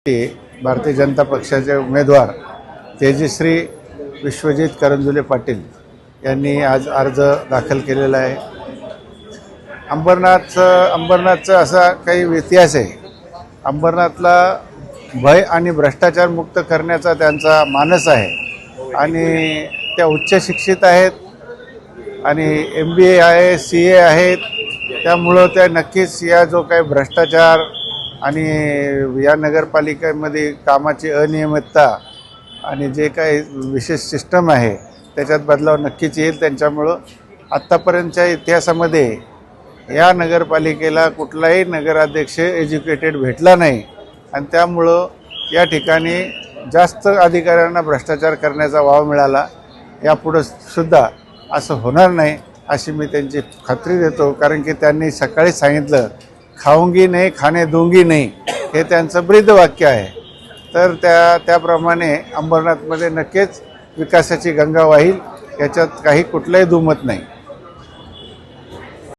भारतीय जनता पक्षाचे उमेदवार तेजश्री विश्वजित करंजुले पाटील यांनी आज अर्ज दाखल केलेला आहे। अंबरनाथचा असा काही इतिहास आहे। अंबरनाथला भय आणि भ्रष्टाचार मुक्त करण्याचा त्यांचा मानस आहे आणि त्या उच्च शिक्षित आहेत आणि MBA आहे, CA आहेत। त्यामुळं त्या नक्कीच या जो काही भ्रष्टाचार आणि या नगरपालिकेमध्ये कामाची अनियमितता आणि जे काही विशेष सिस्टम आहे त्याच्यात बदलाव नक्कीच येईल। त्यांच्यामुळं आत्तापर्यंतच्या इतिहासामध्ये या नगरपालिकेला कुठलाही नगराध्यक्ष एज्युकेटेड भेटला नाही आणि त्यामुळं या ठिकाणी जास्त अधिकाऱ्यांना भ्रष्टाचार करण्याचा वाव मिळाला। यापुढे सुद्धा असं होणार नाही अशी मी त्यांची खात्री देतो, कारण की त्यांनी सकाळी सांगितलं खाऊंगी नाही खाणे दूंगी नाही, हे त्यांचं ब्रीदवाक्य आहे। तर त्याप्रमाणे अंबरनाथमध्ये नक्कीच विकासाची गंगा वाहील, याच्यात काही कुठलंही दुमत नाही।